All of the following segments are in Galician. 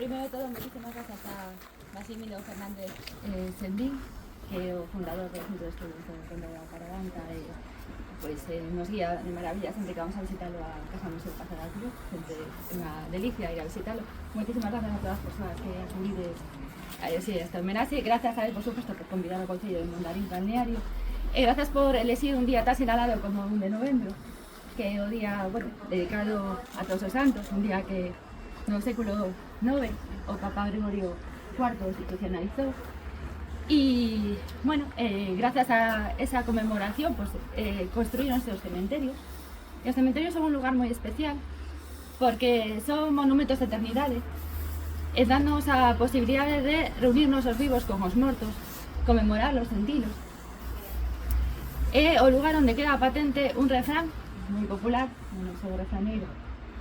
Primero de todo, moitísimas grazas a Maximino Fernández Sendín, que é o fundador do Centro de Estudos do Conde da Parabanca, e pois nos guía de maravilla sempre que vamos a visitalo a Casa Museo Pazo da Cruz, sempre é unha delicia ir a visitalo. Moitísimas grazas a todas as persoas que acudides a esta homenaxe, grazas a él, por suposto, por convidar ao Concello de Mondarín Balneario, e grazas por elegir un día tan sinalado como 1 de novembro, que é o día, bueno, dedicado a Todos os Santos, un día que no século IX o Papa Gregorio IV institucionalizou. Y bueno, gracias a esa conmemoración pues, construíronse os cementerios. E os cementerios son un lugar moi especial porque son monumentos de eternidade e danos a posibilidade de reunirnos os vivos con os mortos, conmemorarlos, sentilos. É o lugar onde queda patente un refrán moi popular, un noso refraneiro,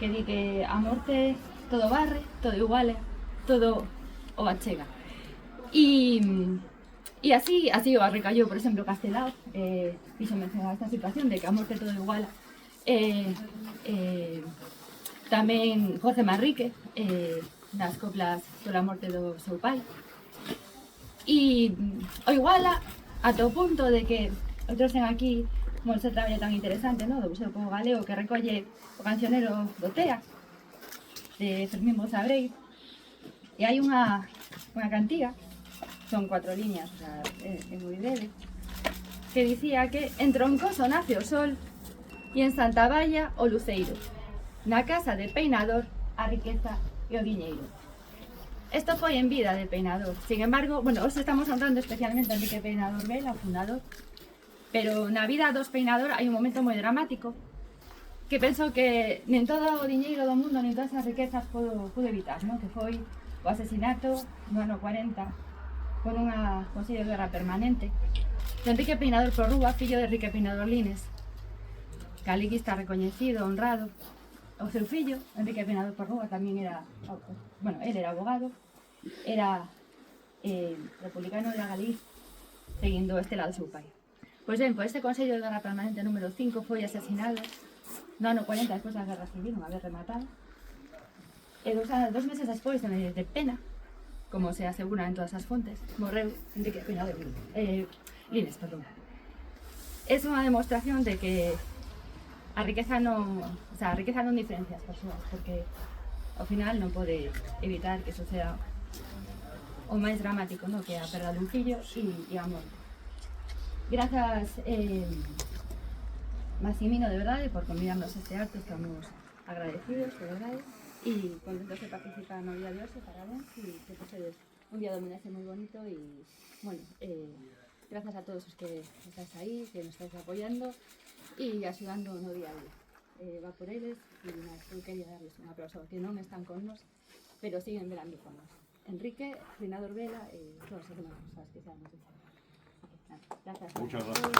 que di que a morte todo barre, todo iguala, todo o achega. E así o recallou, por exemplo, Castelao, fixo mencionar esta situación de que a morte todo iguala. Tamén José Manrique, nas coplas pola morte do seu pai. E o iguala ata o punto de que o trouxen aquí ese traballo tan interesante, no, do Museo Pobo Galego, que recolle o cancionero do TEA, de Fermín Bozabreiro, e hai unha cantiga, son 4 liñas, o sea, é moi breve, que dicía que en Troncoso nace o sol e en Santa Valla o luceiro, na casa de Peinador a riqueza e o diñeiro. Isto foi en vida de Peinador, sin embargo, bueno, hoxe estamos honrando especialmente a Enrique Peinador Vela, o fundador, pero na vida dos Peinador hai un momento moi dramático que penso que nin todo o diñeiro do mundo, nin todas as riquezas pudo evitar, non? Que foi o asesinato no ano 40 por unha Consello de Guerra permanente de Enrique Peinador Porrúa, fillo de Enrique Peinador Lines, galeguista recoñecido, honrado. O seu fillo, Enrique Peinador Porrúa, tamén era, bueno, ele era abogado, era republicano de la Galicia, seguindo este lado do seu pai. Pois ben, este Consello de Guerra permanente número 5 foi asesinado no ano 40, despois da Guerra Civil, unha vez rematada, e 2 meses despois de pena, como se asegura en todas as fontes, morreu Enrique Peinador Lines, perdón. É unha demostración de que a riqueza non diferencia as persoas, porque ao final non pode evitar que suceda o máis dramático, no? Que é a perda dun fillo e a morte. Grazas, Maximino, de verdade, por convidarnos a este acto, estamos agradecidos, de verdade, e contentos de participar no día de hoxe, parabéns, e que posedes un día de homenaxe moi bonito, e, bueno, grazas a todos os que estáis aí, que nos estáis apoiando e axudando no día a día. Va por eles, e eu quería darles un aplauso que non están con nos, pero siguen velando con nos. Enrique, Peinador Vela e todas as demás persoas que sean nos. Gracias. Muchas gracias.